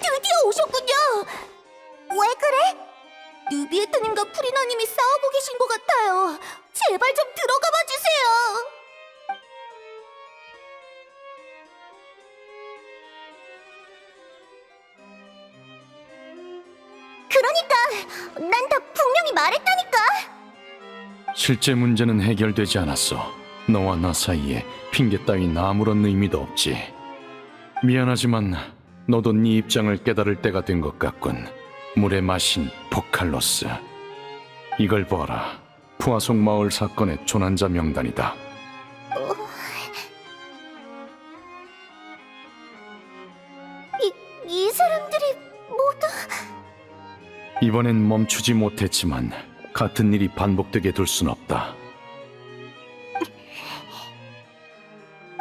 드디어 오셨군요. 왜 그래? 누비에트님과 프리나님이 싸우고 계신 것 같아요. 제발 좀 들어가 봐 주세요. 그러니까 난 다 분명히 말했다니까. 실제 문제는 해결되지 않았어. 너와 나 사이에 핑계 따윈 아무런 의미도 없지. 미안하지만 너도 네 입장을 깨달을 때가 된 것 같군. 물의 마신 포칼로스. 이걸 보아라. 푸아송 마을 사건의 조난자 명단이다. 이 사람들이 모두... 이번엔 멈추지 못했지만 같은 일이 반복되게 둘 순 없다.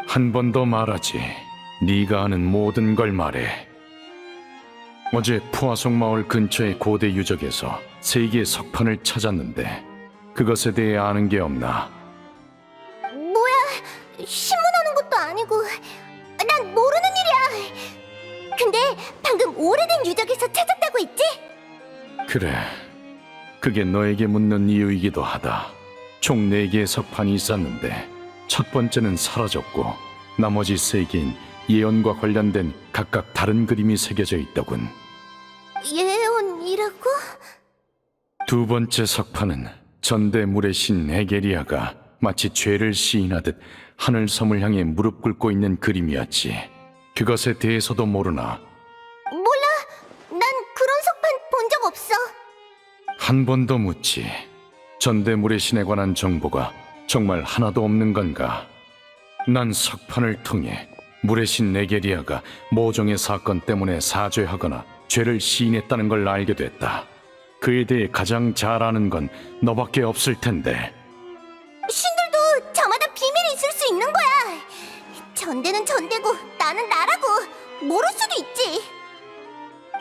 한 번 더 말하지. 네가 아는 모든 걸 말해. 어제 푸아송 마을 근처의 고대 유적에서 3개의 석판을 찾았는데 그것에 대해 아는 게 없나? 뭐야, 신문하는 것도 아니고 난 모르는 일이야. 근데 방금 오래된 유적에서 찾았다고 했지? 그래, 그게 너에게 묻는 이유이기도 하다. 총 4개의 석판이 있었는데 첫 번째는 사라졌고 나머지 3개인 예언과 관련된 각각 다른 그림이 새겨져 있더군. 예언이라고? 두 번째 석판은 전대물의 신 에게리아가 마치 죄를 시인하듯 하늘섬을 향해 무릎 꿇고 있는 그림이었지. 그것에 대해서도 모르나? 몰라, 난 그런 석판 본 적 없어. 한 번 더 묻지. 전대물의 신에 관한 정보가 정말 하나도 없는 건가? 난 석판을 통해 물의 신 에게리아가 모종의 사건 때문에 사죄하거나 죄를 시인했다는 걸 알게 됐다. 그에 대해 가장 잘 아는 건 너밖에 없을 텐데. 신들도 저마다 비밀이 있을 수 있는 거야. 전대는 전대고 나는 나라고. 모를 수도 있지.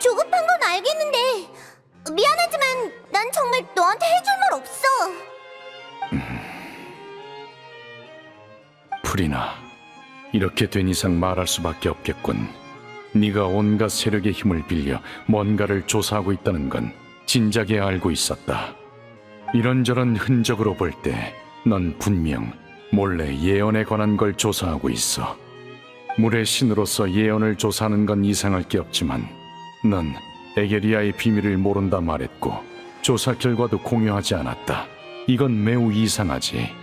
조급한 건 알겠는데 미안하지만 난 정말 너한테 해줄 말 없어. 프리나, 이렇게 된 이상 말할 수밖에 없겠군. 네가 온갖 세력의 힘을 빌려 뭔가를 조사하고 있다는 건 진작에 알고 있었다. 이런저런 흔적으로 볼 때 넌 분명 몰래 예언에 관한 걸 조사하고 있어. 물의 신으로서 예언을 조사하는 건 이상할 게 없지만 넌 에게리아의 비밀을 모른다 말했고 조사 결과도 공유하지 않았다. 이건 매우 이상하지.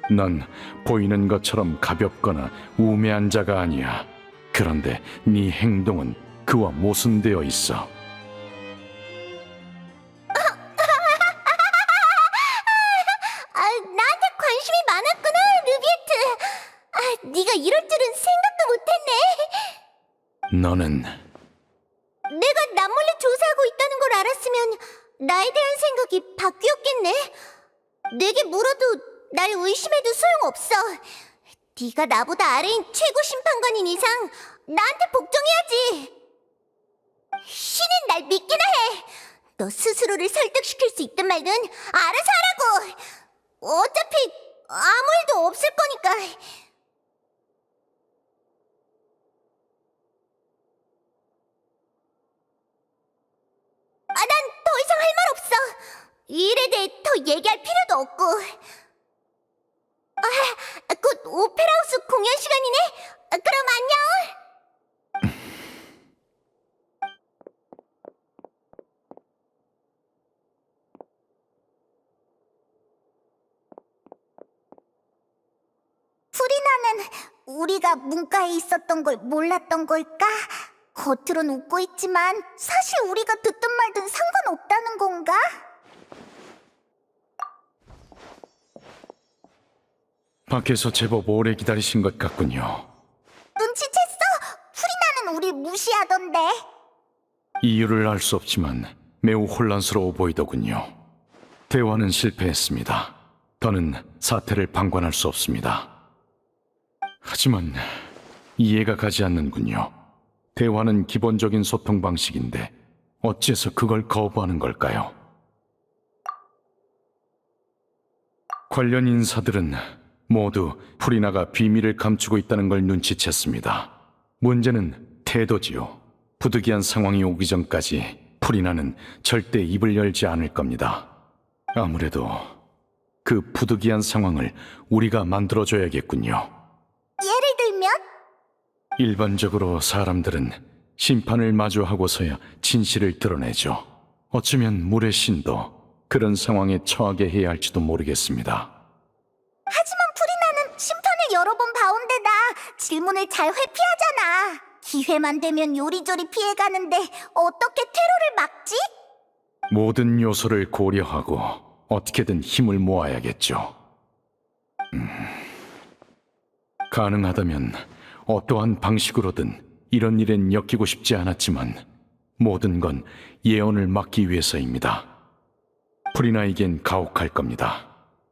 넌 보이는 것처럼 가볍거나 우매한 자가 아니야. 그런데 네 행동은 그와 모순되어 있어. 나한테 관심이 많았구나, 루비에트. 네가 이럴 줄은 생각도 못했네. 너는 내가 남몰래 조사하고 있다는 걸 알았으면 나에 대한 생각이 바뀌었겠네. 내게 물어도 날 의심해도 소용없어. 네가 나보다 아래인 최고 심판관인 이상 나한테 복종해야지. 신은 날 믿기나 해. 너 스스로를 설득시킬 수 있든 말든 알아서 하라고. 어차피 아무 일도 없을 거니까. 난 더 이상 할 말 없어. 이 일에 대해 더 얘기할 필요도 없고. 곧 오페라하우스 공연 시간이네. 그럼 안녕. 프리나는 우리가 문과에 있었던 걸 몰랐던 걸까? 겉으론 웃고 있지만 사실 우리가 듣든 말든 상관없다는 건가? 밖에서 제법 오래 기다리신 것 같군요. 눈치챘어? 프리나는 우리 무시하던데. 이유를 알 수 없지만 매우 혼란스러워 보이더군요. 대화는 실패했습니다. 더는 사태를 방관할 수 없습니다. 하지만 이해가 가지 않는군요. 대화는 기본적인 소통 방식인데 어째서 그걸 거부하는 걸까요? 관련 인사들은 모두 프리나가 비밀을 감추고 있다는 걸 눈치챘습니다. 문제는 태도지요. 부득이한 상황이 오기 전까지 프리나는 절대 입을 열지 않을 겁니다. 아무래도 그 부득이한 상황을 우리가 만들어줘야겠군요. 예를 들면? 일반적으로 사람들은 심판을 마주하고서야 진실을 드러내죠. 어쩌면 물의 신도 그런 상황에 처하게 해야 할지도 모르겠습니다. 하지만 프리나는 심판을 여러 번 봐온데다 질문을 잘 회피하잖아. 기회만 되면 요리조리 피해가는데 어떻게 테러를 막지? 모든 요소를 고려하고 어떻게든 힘을 모아야겠죠. 가능하다면 어떠한 방식으로든 이런 일엔 엮이고 싶지 않았지만 모든 건 예언을 막기 위해서입니다. 프리나에겐 가혹할 겁니다.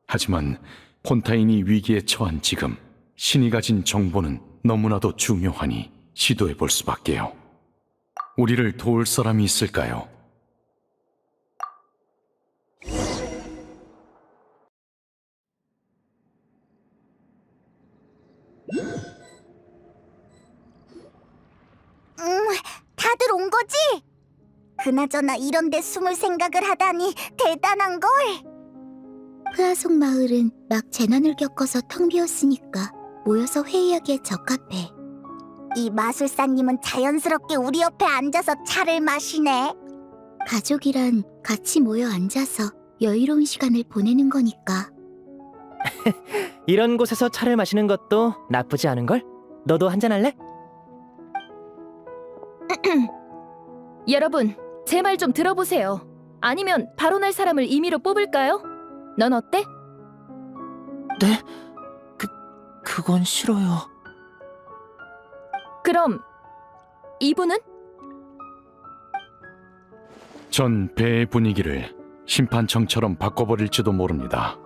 하지만 폰타인이 위기에 처한 지금 신이 가진 정보는 너무나도 중요하니 시도해 볼 수밖에요. 우리를 도울 사람이 있을까요? 다들 온 거지? 그나저나 이런 데 숨을 생각을 하다니 대단한걸. 프아속 마을은 막 재난을 겪어서 텅 비었으니까 모여서 회의하기에 적합해. 이 마술사님은 자연스럽게 우리 옆에 앉아서 차를 마시네. 가족이란 같이 모여 앉아서 여유로운 시간을 보내는 거니까. 이런 곳에서 차를 마시는 것도 나쁘지 않은걸? 너도 한잔 할래? 여러분, 제 말 좀 들어보세요. 아니면 발언할 사람을 임의로 뽑을까요? 넌 어때? 네? 그건 싫어요. 그럼 이분은? 전 배의 분위기를 심판청처럼 바꿔버릴지도 모릅니다.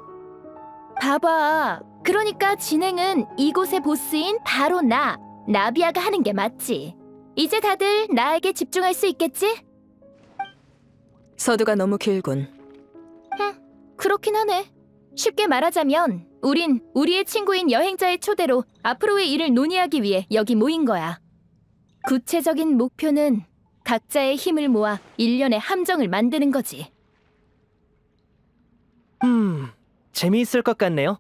봐봐. 그러니까 진행은 이곳의 보스인 바로 나비아가 하는 게 맞지. 이제 다들 나에게 집중할 수 있겠지? 서두가 너무 길군. 그렇긴 하네. 쉽게 말하자면 우린 우리의 친구인 여행자의 초대로 앞으로의 일을 논의하기 위해 여기 모인 거야. 구체적인 목표는 각자의 힘을 모아 일련의 함정을 만드는 거지. 재미있을 것 같네요.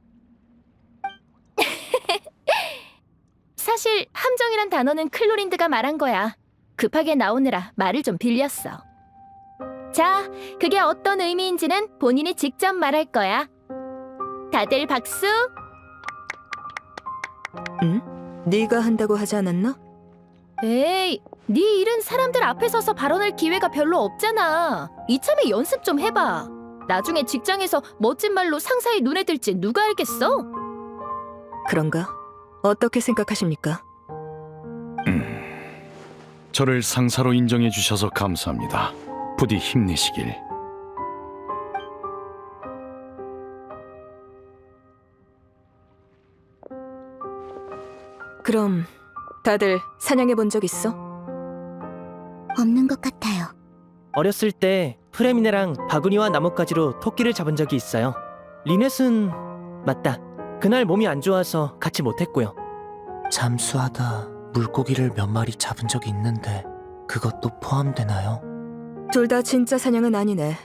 사실 함정이란 단어는 클로린드가 말한 거야. 급하게 나오느라 말을 좀 빌렸어. 자, 그게 어떤 의미인지는 본인이 직접 말할 거야. 다들 박수! 네가 한다고 하지 않았나? 에이, 네 일은 사람들 앞에 서서 발언할 기회가 별로 없잖아. 이참에 연습 좀 해봐. 나중에 직장에서 멋진 말로 상사의 눈에 들지 누가 알겠어? 그런가? 어떻게 생각하십니까? 저를 상사로 인정해 주셔서 감사합니다. 부디 힘내시길. 그럼 다들 사냥해 본 적 있어? 없는 것 같아요. 어렸을 때 프레미네랑 바구니와 나뭇가지로 토끼를 잡은 적이 있어요. 리넷은 맞다. 그날 몸이 안 좋아서 같이 못했고요. 잠수하다 물고기를 몇 마리 잡은 적이 있는데 그것도 포함되나요? 둘 다 진짜 사냥은 아니네.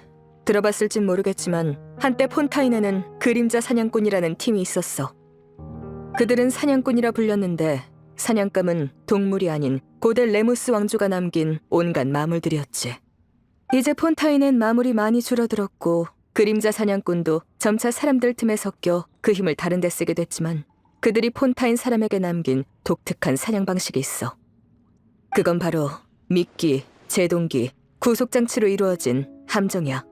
들어봤을진 모르겠지만 한때 폰타인에는 그림자 사냥꾼이라는 팀이 있었어. 그들은 사냥꾼이라 불렸는데 사냥감은 동물이 아닌 고대 레무스 왕조가 남긴 온갖 마물들이었지. 이제 폰타인엔 마물이 많이 줄어들었고 그림자 사냥꾼도 점차 사람들 틈에 섞여 그 힘을 다른 데 쓰게 됐지만 그들이 폰타인 사람에게 남긴 독특한 사냥 방식이 있어. 그건 바로 미끼, 제동기, 구속장치로 이루어진 함정이야.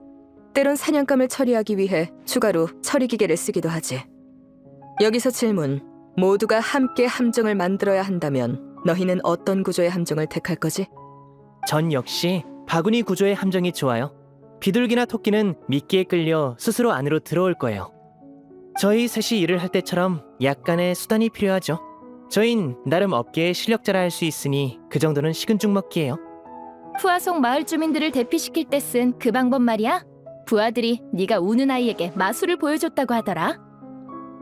때론 사냥감을 처리하기 위해 추가로 처리기계를 쓰기도 하지. 여기서 질문. 모두가 함께 함정을 만들어야 한다면 너희는 어떤 구조의 함정을 택할 거지? 전 역시 바구니 구조의 함정이 좋아요. 비둘기나 토끼는 미끼에 끌려 스스로 안으로 들어올 거예요. 저희 셋이 일을 할 때처럼 약간의 수단이 필요하죠. 저흰 나름 업계의 실력자라 할 수 있으니 그 정도는 식은 죽 먹기예요. 푸아송 마을 주민들을 대피시킬 때 쓴 그 방법 말이야? 부하들이 네가 우는 아이에게 마술을 보여줬다고 하더라.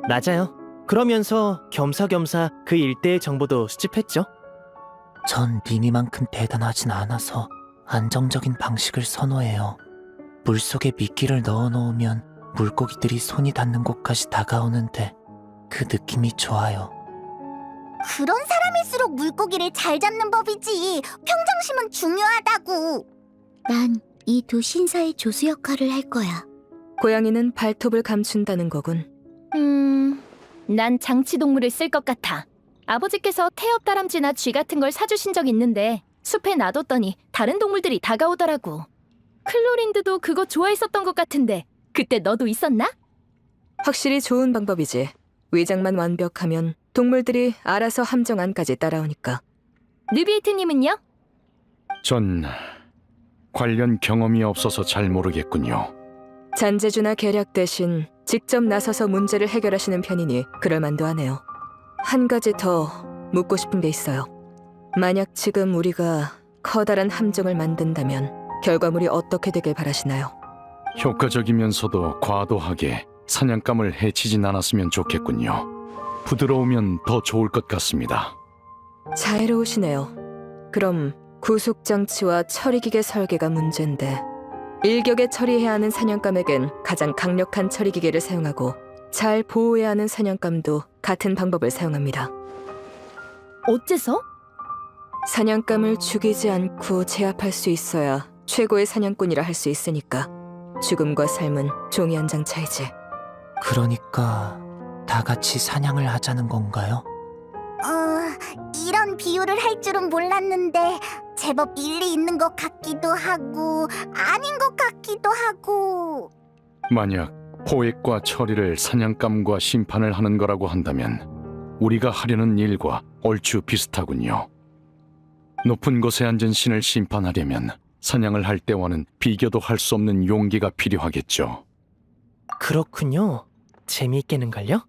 맞아요. 그러면서 겸사겸사 그 일대의 정보도 수집했죠. 전 니니만큼 대단하진 않아서 안정적인 방식을 선호해요. 물속에 미끼를 넣어놓으면 물고기들이 손이 닿는 곳까지 다가오는데 그 느낌이 좋아요. 그런 사람일수록 물고기를 잘 잡는 법이지. 평정심은 중요하다고. 난 이 두 신사의 조수 역할을 할 거야. 고양이는 발톱을 감춘다는 거군. 난 장치 동물을 쓸 것 같아. 아버지께서 태엽 다람쥐나 쥐 같은 걸 사주신 적 있는데 숲에 놔뒀더니 다른 동물들이 다가오더라고. 클로린드도 그거 좋아했었던 것 같은데 그때 너도 있었나? 확실히 좋은 방법이지. 위장만 완벽하면 동물들이 알아서 함정 안까지 따라오니까. 느비에트님은요? 전 관련 경험이 없어서 잘 모르겠군요. 잔재주나 계략 대신 직접 나서서 문제를 해결하시는 편이니 그럴만도 하네요. 한 가지 더 묻고 싶은 게 있어요. 만약 지금 우리가 커다란 함정을 만든다면 결과물이 어떻게 되길 바라시나요? 효과적이면서도 과도하게 사냥감을 해치진 않았으면 좋겠군요. 부드러우면 더 좋을 것 같습니다. 자애로우시네요. 그럼 구속장치와 처리기계 설계가 문제인데 일격에 처리해야 하는 사냥감에겐 가장 강력한 처리기계를 사용하고 잘 보호해야 하는 사냥감도 같은 방법을 사용합니다. 어째서? 사냥감을 죽이지 않고 제압할 수 있어야 최고의 사냥꾼이라 할 수 있으니까 죽음과 삶은 종이 한 장 차이지. 그러니까 다 같이 사냥을 하자는 건가요? 이런 비유를 할 줄은 몰랐는데 제법 일리 있는 것 같기도 하고 아닌 것 같기도 하고. 만약 포획과 처리를 사냥감과 심판을 하는 거라고 한다면 우리가 하려는 일과 얼추 비슷하군요. 높은 곳에 앉은 신을 심판하려면 사냥을 할 때와는 비교도 할 수 없는 용기가 필요하겠죠. 그렇군요. 재미있겠는걸요?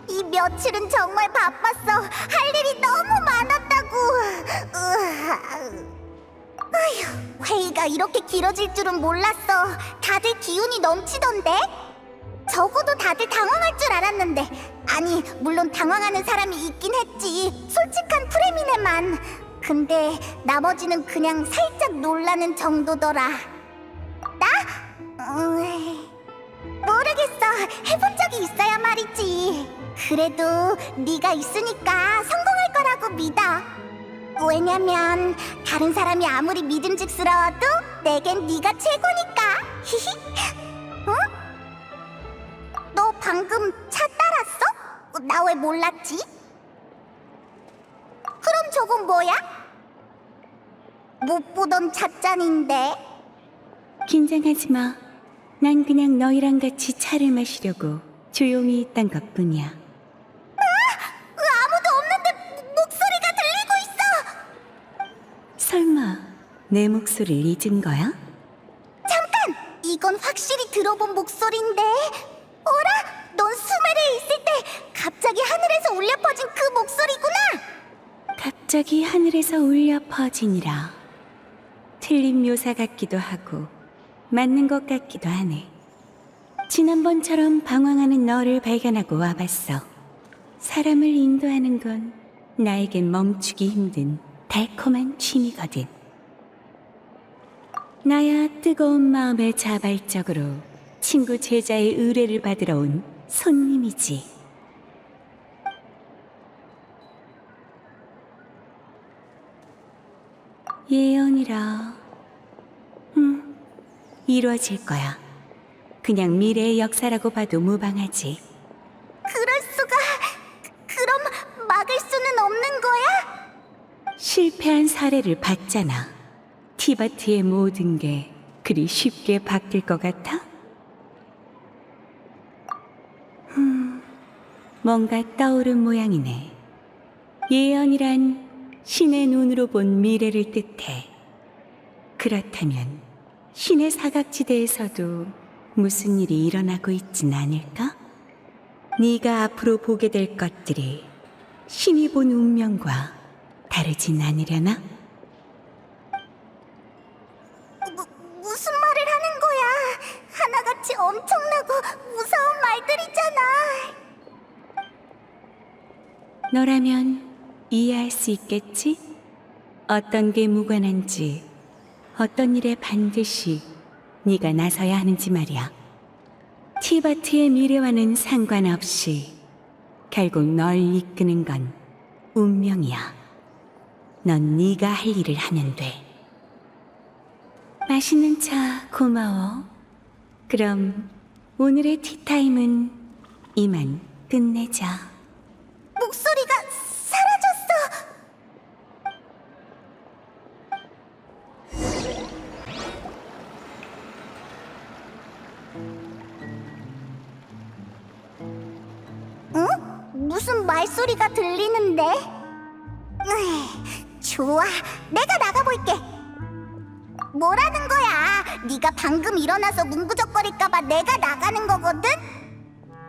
이 며칠은 정말 바빴어. 할 일이 너무 많았다고. 아휴, 회의가 이렇게 길어질 줄은 몰랐어. 다들 기운이 넘치던데? 적어도 다들 당황할 줄 알았는데. 아니, 물론 당황하는 사람이 있긴 했지. 솔직한 프레미네만. 근데 나머지는 그냥 살짝 놀라는 정도더라. 나? 모르겠어. 해본 적이 있어야 말이지. 그래도 네가 있으니까 성공할 거라고 믿어. 왜냐면 다른 사람이 아무리 믿음직스러워도 내겐 네가 최고니까. 히히. 응? 너 방금 차 따랐어? 나 왜 몰랐지? 그럼 저건 뭐야? 못 보던 찻잔인데. 긴장하지 마. 난 그냥 너희랑 같이 차를 마시려고 조용히 있던 것뿐이야. 아무도 없는데 목소리가 들리고 있어. 설마 내 목소리를 잊은 거야? 잠깐! 이건 확실히 들어본 목소리인데. 어라? 넌 수메르에 있을 때 갑자기 하늘에서 울려 퍼진 그 목소리구나. 갑자기 하늘에서 울려 퍼지니라. 틀린 묘사 같기도 하고 맞는 것 같기도 하네. 지난번처럼 방황하는 너를 발견하고 와봤어. 사람을 인도하는 건 나에겐 멈추기 힘든 달콤한 취미거든. 나야 뜨거운 마음에 자발적으로 친구 제자의 의뢰를 받으러 온 손님이지. 예언이라. 이루어질 거야. 그냥 미래의 역사라고 봐도 무방하지. 그럴 수가... 그럼 막을 수는 없는 거야? 실패한 사례를 봤잖아. 티바트의 모든 게 그리 쉽게 바뀔 것 같아? 뭔가 떠오른 모양이네. 예언이란 신의 눈으로 본 미래를 뜻해. 그렇다면 신의 사각지대에서도 무슨 일이 일어나고 있진 않을까? 네가 앞으로 보게 될 것들이 신이 본 운명과 다르진 않으려나? 무슨 말을 하는 거야? 하나같이 엄청나고 무서운 말들이잖아. 너라면 이해할 수 있겠지? 어떤 게 무관한지, 어떤 일에 반드시 네가 나서야 하는지 말이야. 티바트의 미래와는 상관없이 결국 널 이끄는 건 운명이야. 넌 네가 할 일을 하면 돼. 맛있는 차 고마워. 그럼 오늘의 티타임은 이만 끝내자. 목소리가 사라졌어. 응? 무슨 말소리가 들리는데? 좋아, 내가 나가볼게. 뭐라는 거야? 네가 방금 일어나서 문구적거릴까봐 내가 나가는 거거든?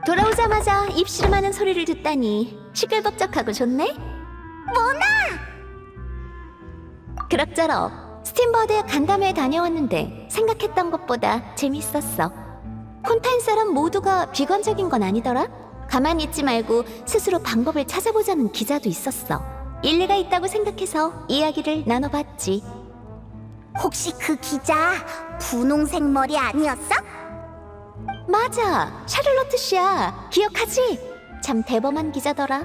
돌아오자마자 입씨름하는 소리를 듣다니 시끌벅적하고 좋네? 뭐나? 그럭저럭 스팀버드에 간담회에 다녀왔는데 생각했던 것보다 재밌었어. 폰타인 사람 모두가 비관적인 건 아니더라? 가만히 있지 말고 스스로 방법을 찾아보자는 기자도 있었어. 일리가 있다고 생각해서 이야기를 나눠봤지. 혹시 그 기자 분홍색 머리 아니었어? 맞아, 샤를로트 씨야. 기억하지? 참 대범한 기자더라.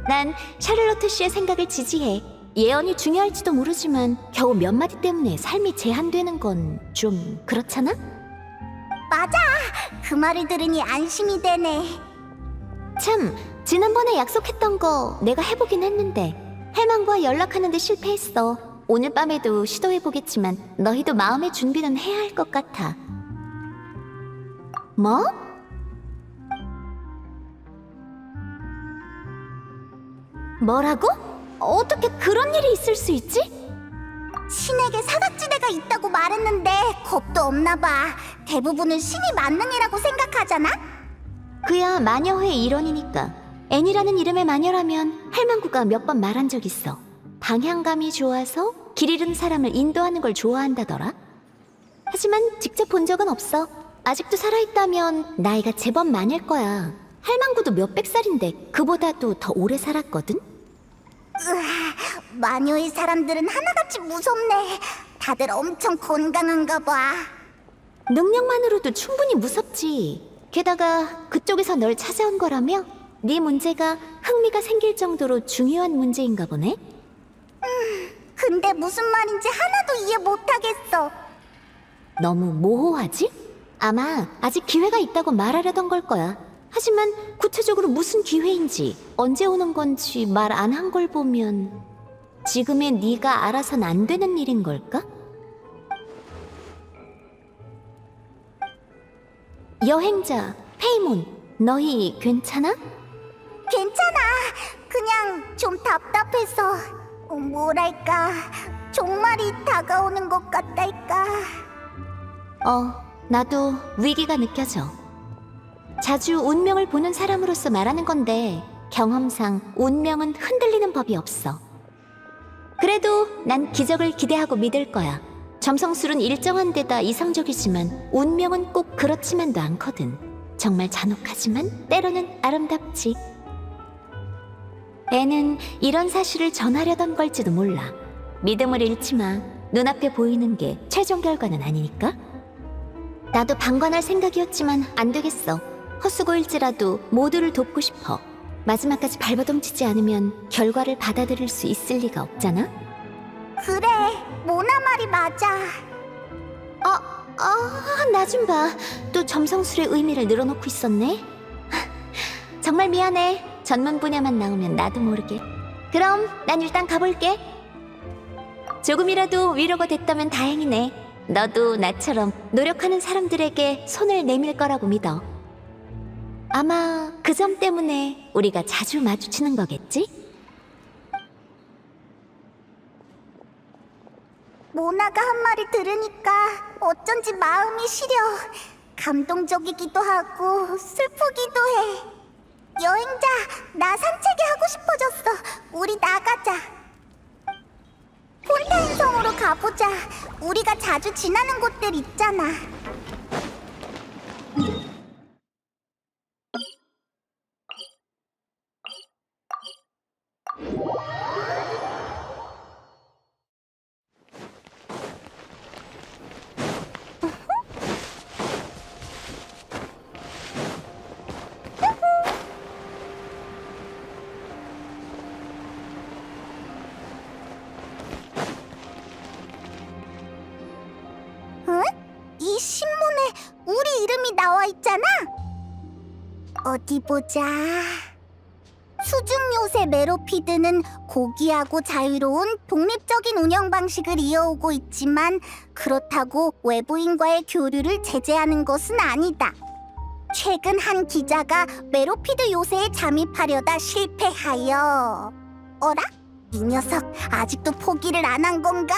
난 샤를로트 씨의 생각을 지지해. 예언이 중요할지도 모르지만 겨우 몇 마디 때문에 삶이 제한되는 건 좀 그렇잖아? 맞아. 그 말을 들으니 안심이 되네. 참, 지난번에 약속했던 거 내가 해보긴 했는데 헬만과 연락하는데 실패했어. 오늘 밤에도 시도해보겠지만 너희도 마음의 준비는 해야 할 것 같아. 뭐? 뭐라고? 어떻게 그런 일이 있을 수 있지? 신에게 사각지대가 있다고 말했는데 겁도 없나 봐. 대부분은 신이 만능이라고 생각하잖아? 그야 마녀회의 일원이니까. 애니라는 이름의 마녀라면 할망구가 몇 번 말한 적 있어. 방향감이 좋아서 길 잃은 사람을 인도하는 걸 좋아한다더라. 하지만 직접 본 적은 없어. 아직도 살아있다면 나이가 제법 많을 거야. 할망구도 몇백 살인데 그보다도 더 오래 살았거든? 마녀의 사람들은 하나같이 무섭네. 다들 엄청 건강한가 봐. 능력만으로도 충분히 무섭지. 게다가 그쪽에서 널 찾아온 거라며? 네 문제가 흥미가 생길 정도로 중요한 문제인가 보네? 근데 무슨 말인지 하나도 이해 못하겠어. 너무 모호하지? 아마 아직 기회가 있다고 말하려던 걸 거야. 하지만 구체적으로 무슨 기회인지 언제 오는 건지 말 안 한 걸 보면 지금의 네가 알아선 안 되는 일인 걸까? 여행자 페이몬, 너희 괜찮아? 괜찮아. 그냥 좀 답답해서 뭐랄까 종말이 다가오는 것 같달까. 나도 위기가 느껴져. 자주 운명을 보는 사람으로서 말하는 건데 경험상 운명은 흔들리는 법이 없어. 그래도 난 기적을 기대하고 믿을 거야. 점성술은 일정한 데다 이상적이지만 운명은 꼭 그렇지만도 않거든. 정말 잔혹하지만 때로는 아름답지. 애는 이런 사실을 전하려던 걸지도 몰라. 믿음을 잃지 마. 눈앞에 보이는 게 최종 결과는 아니니까. 나도 방관할 생각이었지만 안 되겠어. 헛수고일지라도 모두를 돕고 싶어. 마지막까지 발버둥치지 않으면 결과를 받아들일 수 있을 리가 없잖아. 그래, 모나 말이 맞아. 나 좀 봐. 또 점성술의 의미를 늘어놓고 있었네. 정말 미안해. 전문 분야만 나오면 나도 모르게. 그럼 난 일단 가볼게. 조금이라도 위로가 됐다면 다행이네. 너도 나처럼 노력하는 사람들에게 손을 내밀 거라고 믿어. 아마 그 점 때문에 우리가 자주 마주치는 거겠지? 모나가 한 말을 들으니까 어쩐지 마음이 시려. 감동적이기도 하고 슬프기도 해. 여행자, 나 산책이 하고 싶어졌어. 우리 나가자. 폰타인 성으로 가보자. 우리가 자주 지나는 곳들 있잖아. 응? 이 신문에 우리 이름이 나와 있잖아. 어디 보자. 수중 요새 메로피드는 고귀하고 자유로운 독립적인 운영 방식을 이어오고 있지만 그렇다고 외부인과의 교류를 제재하는 것은 아니다. 최근 한 기자가 메로피드 요새에 잠입하려다 실패하여. 어라? 이 녀석 아직도 포기를 안 한 건가?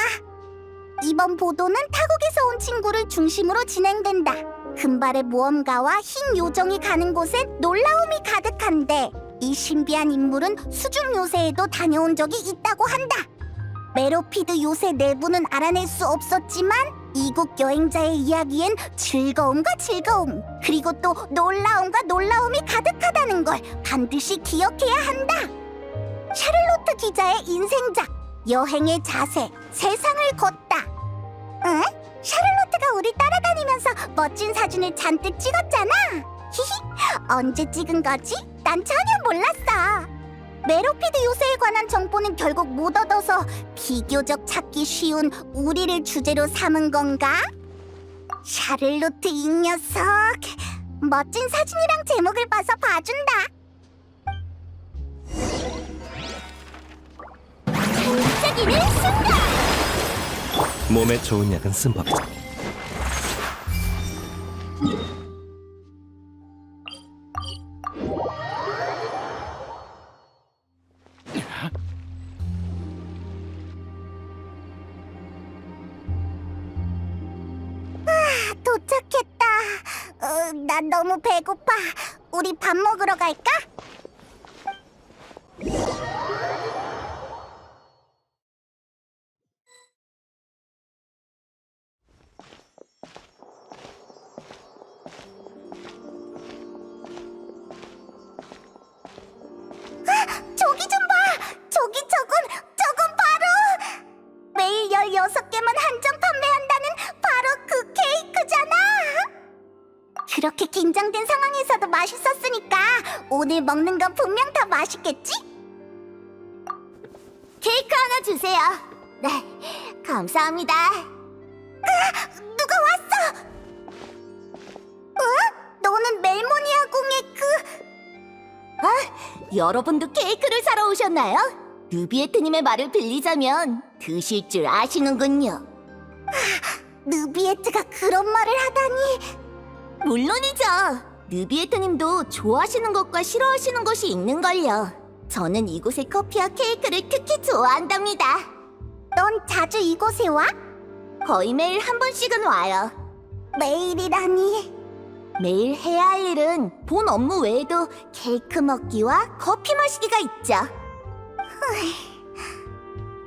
이번 보도는 타국에서 온 친구를 중심으로 진행된다. 금발의 모험가와 흰 요정이 가는 곳엔 놀라움이 가득한데 이 신비한 인물은 수중 요새에도 다녀온 적이 있다고 한다. 메로피드 요새 내부는 알아낼 수 없었지만 이국 여행자의 이야기엔 즐거움과 즐거움 그리고 또 놀라움과 놀라움이 가득하다는 걸 반드시 기억해야 한다. 샤를로트 기자의 인생작 여행의 자세 세상을 걷다. 응? 샤를로트가 우리 따라다니면서 멋진 사진을 잔뜩 찍었잖아. 히히, 언제 찍은 거지? 난 전혀 몰랐어. 메로피드 요새에 관한 정보는 결국 못 얻어서 비교적 찾기 쉬운 우리를 주제로 삼은 건가? 샤를로트 이 녀석 멋진 사진이랑 제목을 봐서 봐준다. 반짝이는 순간 몸에 좋은 약은 쓴 법이지. 도착했다. 난 너무 배고파. 우리 밥 먹으러 갈까? 저기 좀 봐! 저건 바로! 매일 16개만 한정 판매한다는 바로 그 케이크잖아! 그렇게 긴장된 상황에서도 맛있었으니까 오늘 먹는 건 분명 다 맛있겠지? 케이크 하나 주세요. 네, 감사합니다. 누가 왔어! 너는 멜모니아 궁의 여러분도 케이크를 사러 오셨나요? 느비에트님의 말을 빌리자면 드실 줄 아시는군요. 느비에트가 그런 말을 하다니. 물론이죠. 느비에트님도 좋아하시는 것과 싫어하시는 것이 있는걸요. 저는 이곳의 커피와 케이크를 특히 좋아한답니다. 넌 자주 이곳에 와? 거의 매일 한 번씩은 와요. 매일이라니. 매일 해야 할 일은 본 업무 외에도 케이크 먹기와 커피 마시기가 있죠.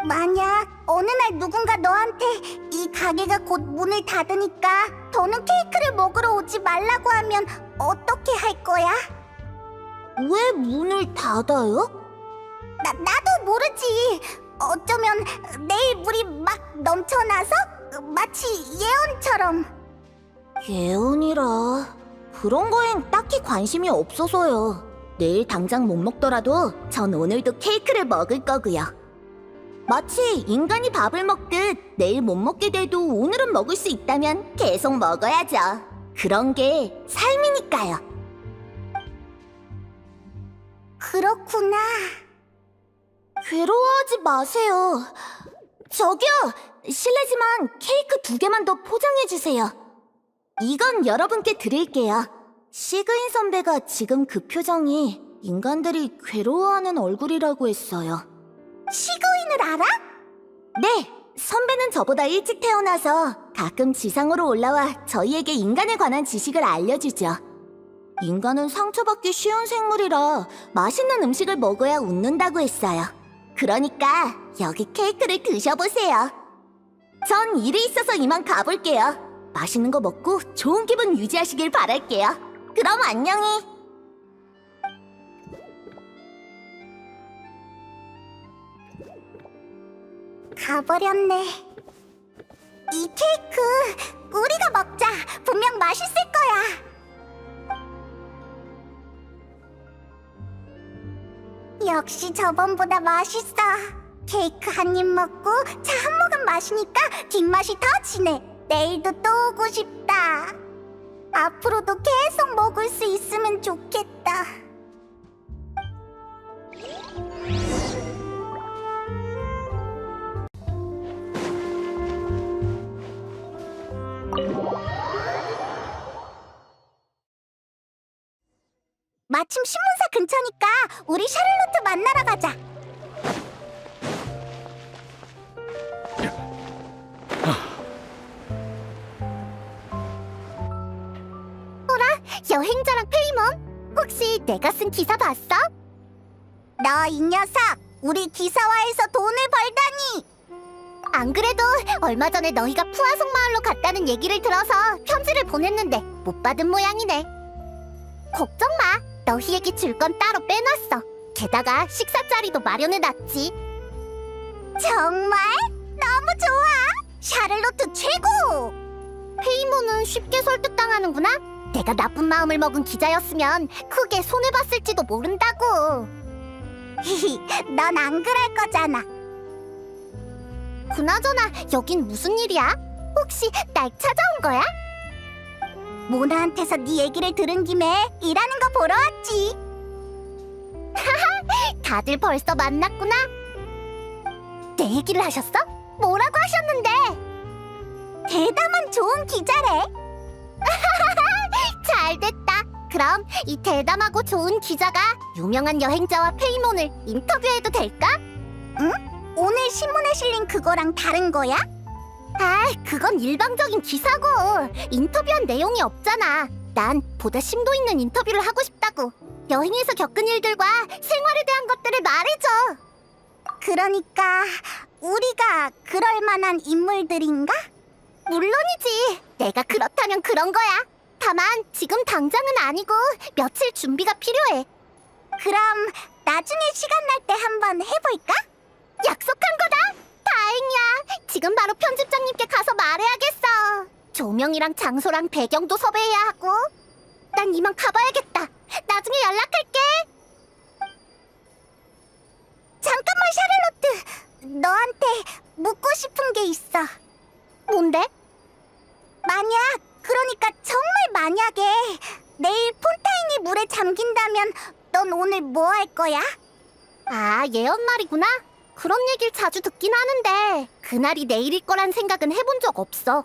만약 어느 날 누군가 너한테 이 가게가 곧 문을 닫으니까 더는 케이크를 먹으러 오지 말라고 하면 어떻게 할 거야? 왜 문을 닫아요? 나도 모르지. 어쩌면 내일 물이 막 넘쳐나서 마치 예언처럼. 예언이라. 그런 거엔 딱히 관심이 없어서요. 내일 당장 못 먹더라도 전 오늘도 케이크를 먹을 거고요. 마치 인간이 밥을 먹듯 내일 못 먹게 돼도 오늘은 먹을 수 있다면 계속 먹어야죠. 그런 게 삶이니까요. 그렇구나. 괴로워하지 마세요. 저기요, 실례지만 케이크 2개만 더 포장해주세요. 이건 여러분께 드릴게요. 시그인 선배가 지금 그 표정이 인간들이 괴로워하는 얼굴이라고 했어요. 시그인을 알아? 네, 선배는 저보다 일찍 태어나서 가끔 지상으로 올라와 저희에게 인간에 관한 지식을 알려주죠. 인간은 상처받기 쉬운 생물이라 맛있는 음식을 먹어야 웃는다고 했어요. 그러니까 여기 케이크를 드셔보세요. 전 일이 있어서 이만 가볼게요. 맛있는 거 먹고 좋은 기분 유지하시길 바랄게요. 그럼 안녕히. 가버렸네. 이 케이크 우리가 먹자. 분명 맛있을 거야. 역시 저번보다 맛있어. 케이크 한 입 먹고 차 한 모금 마시니까 뒷맛이 더 진해. 내일도 또 오고 싶다. 앞으로도 계속 먹을 수 있으면 좋겠다. 마침 신문사 근처니까 우리 샤를로트 만나러 가자. 여행자랑 페이몬? 혹시 내가 쓴 기사 봤어? 너 이 녀석! 우리 기사화에서 돈을 벌다니! 안 그래도 얼마 전에 너희가 푸아송 마을로 갔다는 얘기를 들어서 편지를 보냈는데 못 받은 모양이네. 걱정 마! 너희에게 줄 건 따로 빼놨어. 게다가 식사 자리도 마련해놨지. 정말? 너무 좋아! 샤를로트 최고! 페이몬은 쉽게 설득당하는구나? 내가 나쁜 마음을 먹은 기자였으면 크게 손해봤을지도 모른다고. 히히, 넌 안 그럴 거잖아. 그나저나 여긴 무슨 일이야? 혹시 날 찾아온 거야? 모나한테서 네 얘기를 들은 김에 일하는 거 보러 왔지. 하하, 다들 벌써 만났구나. 내 얘기를 하셨어? 뭐라고 하셨는데? 대담한 좋은 기자래. 잘됐다. 그럼 이 대담하고 좋은 기자가 유명한 여행자와 페이몬을 인터뷰해도 될까? 응? 오늘 신문에 실린 그거랑 다른 거야? 아, 그건 일방적인 기사고 인터뷰한 내용이 없잖아. 난 보다 심도 있는 인터뷰를 하고 싶다고. 여행에서 겪은 일들과 생활에 대한 것들을 말해줘. 그러니까 우리가 그럴 만한 인물들인가? 물론이지. 내가 그렇다면 그런 거야. 다만 지금 당장은 아니고 며칠 준비가 필요해. 그럼 나중에 시간 날 때 한번 해볼까? 약속한 거다. 다행이야. 지금 바로 편집장님께 가서 말해야겠어. 조명이랑 장소랑 배경도 섭외해야 하고. 난 이만 가봐야겠다. 나중에 연락할게. 잠깐만 샤를로트. 너한테 묻고 싶은 게 있어. 뭔데? 만약, 그러니까 정말 만약에 내일 폰타인이 물에 잠긴다면 넌 오늘 뭐 할 거야? 아, 예언 말이구나. 그런 얘기를 자주 듣긴 하는데 그날이 내일일 거란 생각은 해본 적 없어.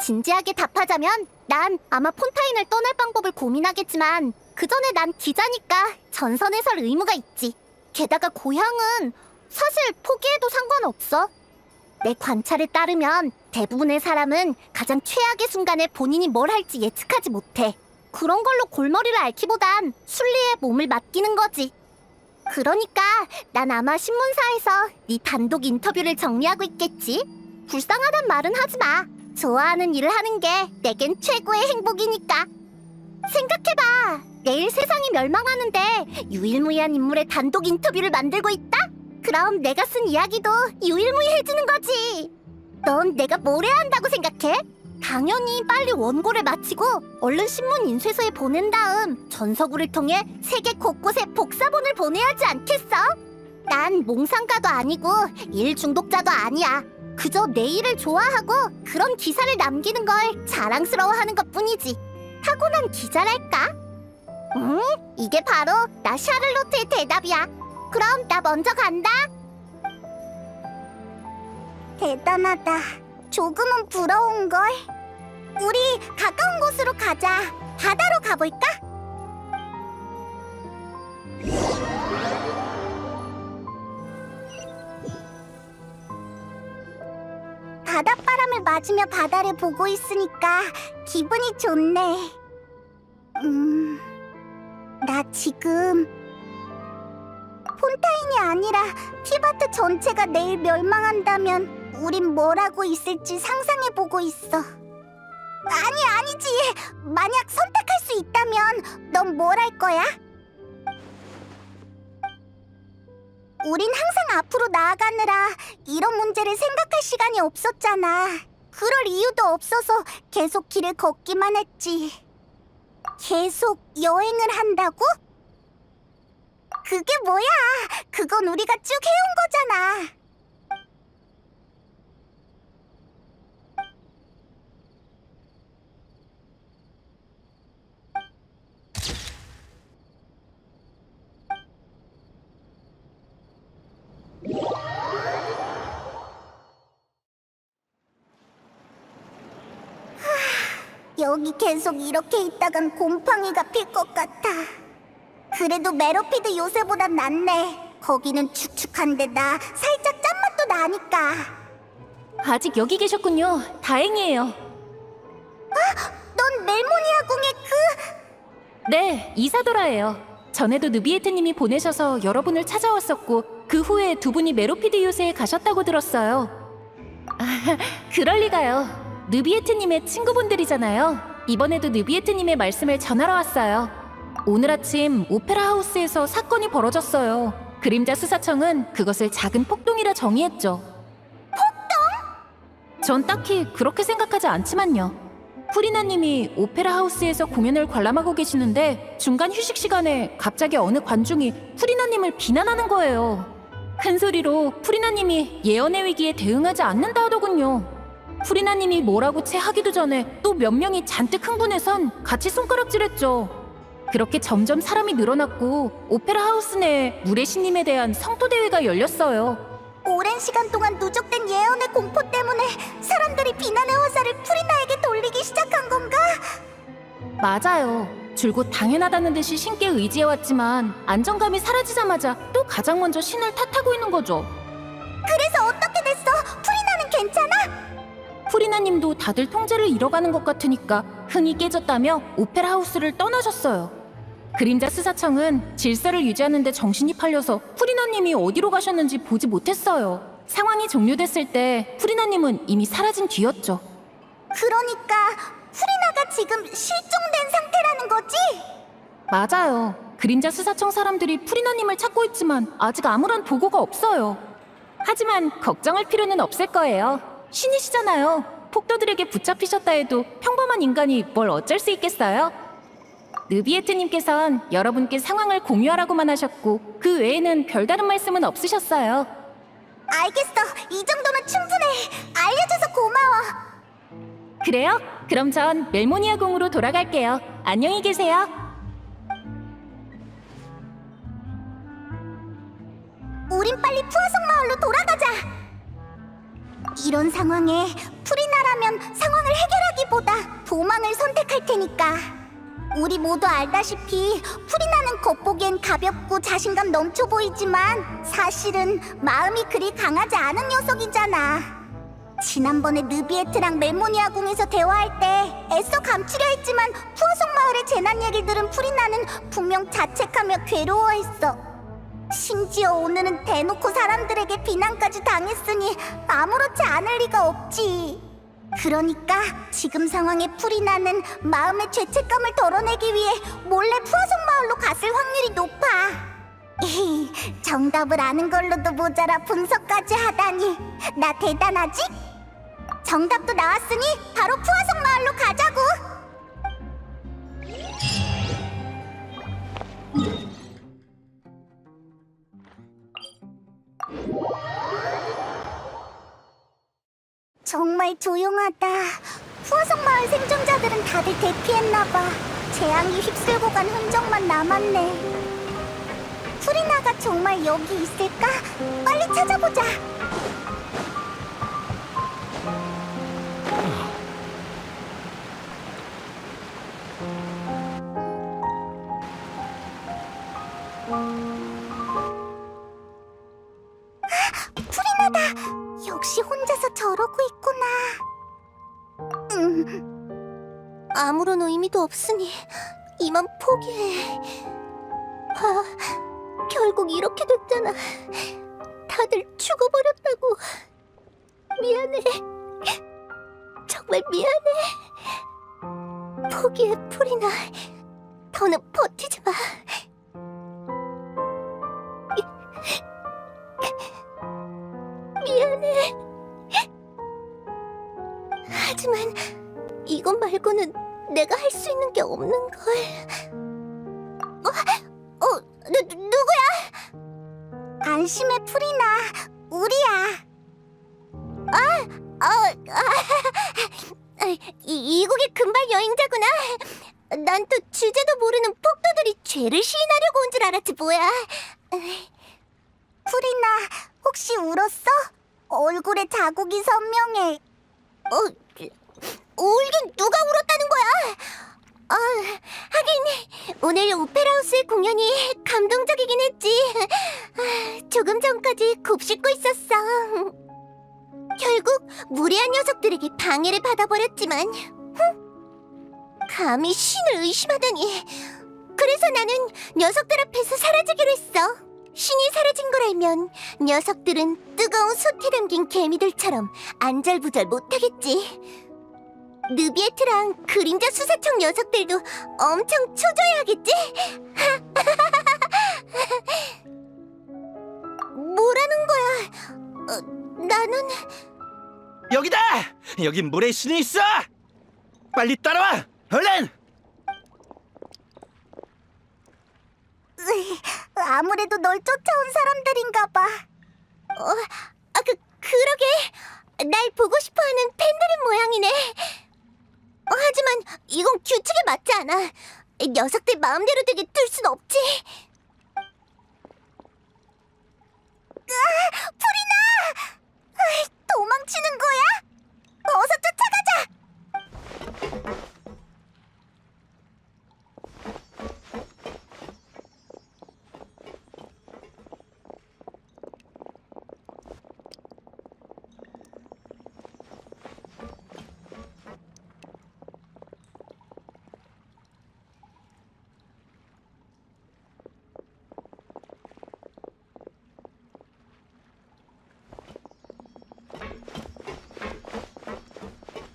진지하게 답하자면 난 아마 폰타인을 떠날 방법을 고민하겠지만 그 전에 난 기자니까 전선에 설 의무가 있지. 게다가 고향은 사실 포기해도 상관없어. 내 관찰에 따르면 대부분의 사람은 가장 최악의 순간에 본인이 뭘 할지 예측하지 못해. 그런 걸로 골머리를 앓기보단 순리에 몸을 맡기는 거지. 그러니까 난 아마 신문사에서 네 단독 인터뷰를 정리하고 있겠지? 불쌍하단 말은 하지 마. 좋아하는 일을 하는 게 내겐 최고의 행복이니까. 생각해봐. 내일 세상이 멸망하는데 유일무이한 인물의 단독 인터뷰를 만들고 있다? 그럼 내가 쓴 이야기도 유일무이해지는 거지. 넌 내가 뭘 해야 한다고 생각해? 당연히 빨리 원고를 마치고 얼른 신문 인쇄소에 보낸 다음 전서구를 통해 세계 곳곳에 복사본을 보내야 하지 않겠어? 난 몽상가도 아니고 일 중독자도 아니야. 그저 내 일을 좋아하고 그런 기사를 남기는 걸 자랑스러워하는 것뿐이지. 타고난 기자랄까? 이게 바로 나 샤를로트의 대답이야. 그럼 나 먼저 간다. 대단하다. 조금은 부러운걸. 우리 가까운 곳으로 가자. 바다로 가볼까? 바닷바람을 맞으며 바다를 보고 있으니까 기분이 좋네. 나 지금 폰타인이 아니라 티바트 전체가 내일 멸망한다면 우린 뭘 하고 있을지 상상해보고 있어. 아니지. 만약 선택할 수 있다면 넌 뭘 할 거야? 우린 항상 앞으로 나아가느라 이런 문제를 생각할 시간이 없었잖아. 그럴 이유도 없어서 계속 길을 걷기만 했지. 계속 여행을 한다고? 그게 뭐야? 그건 우리가 쭉 해온 거잖아. 여기 계속 이렇게 있다간 곰팡이가 필 것 같아. 그래도 메로피드 요새보단 낫네. 거기는 축축한데 나 살짝 짠맛도 나니까. 아직 여기 계셨군요. 다행이에요. 넌 멜모니아 궁의 네, 이사도라예요. 전에도 느비에트님이 보내셔서 여러분을 찾아왔었고 그 후에 두 분이 메로피드 요새에 가셨다고 들었어요. 그럴 리가요. 느비에트님의 친구분들이잖아요. 이번에도 느비에트님의 말씀을 전하러 왔어요. 오늘 아침 오페라 하우스에서 사건이 벌어졌어요. 그림자 수사청은 그것을 작은 폭동이라 정의했죠. 폭동? 전 딱히 그렇게 생각하지 않지만요. 프리나님이 오페라 하우스에서 공연을 관람하고 계시는데 중간 휴식 시간에 갑자기 어느 관중이 프리나님을 비난하는 거예요. 큰 소리로 프리나님이 예언의 위기에 대응하지 않는다 하더군요. 프리나님이 뭐라고 채 하기도 전에 또 몇 명이 잔뜩 흥분해선 같이 손가락질했죠. 그렇게 점점 사람이 늘어났고 오페라 하우스 내에 물의 신님에 대한 성토 대회가 열렸어요. 오랜 시간 동안 누적된 예언의 공포 때문에 사람들이 비난의 화살을 프리나에게 돌리기 시작한 건가? 맞아요. 줄곧 당연하다는 듯이 신께 의지해왔지만 안정감이 사라지자마자 또 가장 먼저 신을 탓하고 있는 거죠. 그래서 어떻게 됐어? 프리나는 괜찮아? 프리나님도 다들 통제를 잃어가는 것 같으니까 흥이 깨졌다며 오페라 하우스를 떠나셨어요. 그림자 수사청은 질서를 유지하는 데 정신이 팔려서 프리나님이 어디로 가셨는지 보지 못했어요. 상황이 종료됐을 때 프리나님은 이미 사라진 뒤였죠. 그러니까 프리나가 지금 실종된 상태라는 거지? 맞아요. 그림자 수사청 사람들이 프리나님을 찾고 있지만 아직 아무런 보고가 없어요. 하지만 걱정할 필요는 없을 거예요. 신이시잖아요. 폭도들에게 붙잡히셨다 해도 평범한 인간이 뭘 어쩔 수 있겠어요? 느비에트님께선 여러분께 상황을 공유하라고만 하셨고 그 외에는 별다른 말씀은 없으셨어요. 알겠어. 이 정도면 충분해. 알려줘서 고마워. 그래요? 그럼 전 멜모니아 궁으로 돌아갈게요. 안녕히 계세요. 우린 빨리 푸아송 마을로 돌아가자. 이런 상황에 프리나라면 상황을 해결하기보다 도망을 선택할 테니까. 우리 모두 알다시피 프리나는 겉보기엔 가볍고 자신감 넘쳐 보이지만 사실은 마음이 그리 강하지 않은 녀석이잖아. 지난번에 느비에트랑 멜모니아 궁에서 대화할 때 애써 감추려 했지만 푸아송 마을의 재난 얘기를 들은 프리나는 분명 자책하며 괴로워했어. 심지어 오늘은 대놓고 사람들에게 비난까지 당했으니 아무렇지 않을 리가 없지. 그러니까 지금 상황에 프리나는 마음의 죄책감을 덜어내기 위해 몰래 푸아송 마을로 갔을 확률이 높아. 정답을 아는 걸로도 모자라 분석까지 하다니 나 대단하지? 정답도 나왔으니 바로 푸아성 마을로 가자고. 정말 조용하다. 푸아성 마을 생존자들은 다들 대피했나봐. 재앙이 휩쓸고 간 흔적만 남았네. 프리나가 정말 여기 있을까? 빨리 찾아보자. 프리나다. 역시 혼자서 저러고 있구나. 아무런 의미도 없으니 이만 포기해. 결국 이렇게 됐잖아. 다들 죽어버렸다고. 미안해. 정말 미안해. 포기해, 프리나. 더는 버티지 마. 미안해. 하지만 이것 말고는 내가 할 수 있는 게 없는 걸. 누구야? 안심해, 프리나. 우리야. 이국의 금발 여행자구나. 난 또 주제도 모르는 폭도들이 죄를 시인하려고 온 줄 알았지 뭐야. 프리나, 혹시 울었어? 얼굴에 자국이 선명해. 울긴 누가 울었다는 거야? 하긴 오늘 오페라하우스의 공연이 감동적이긴 했지. 조금 전까지 곱씹고 있었어. 결국 무례한 녀석들에게 방해를 받아버렸지만 감히 신을 의심하다니. 그래서 나는 녀석들 앞에서 사라지기로 했어. 신이 사라진 걸 알면 녀석들은 뜨거운 솥에 담긴 개미들처럼 안절부절 못하겠지. 느비에트랑 그림자 수사청 녀석들도 엄청 초조해하겠지? 뭐라는 거야? 나는... 여기다! 여긴 물의 신이 있어! 빨리 따라와! 얼른! 아무래도 널 쫓아온 사람들인가 봐. 그러게. 날 보고 싶어하는 팬들인 모양이네. 하지만 이건 규칙에 맞지 않아. 녀석들 마음대로 되게 둘 순 없지. 프리나! 도망치는 거야? 어서 쫓아가자!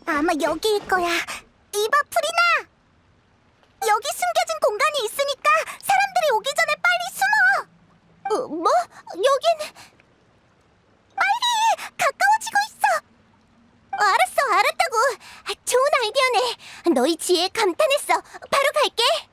아마 여기일 거야. 이봐, 프리나! 여기 숨겨진 공간이 있으니까 사람들이 오기 전에 빨리 숨어! 뭐? 여긴... 빨리! 가까워지고 있어! 알았다고! 좋은 아이디어네. 너희 지혜에 감탄했어. 바로 갈게.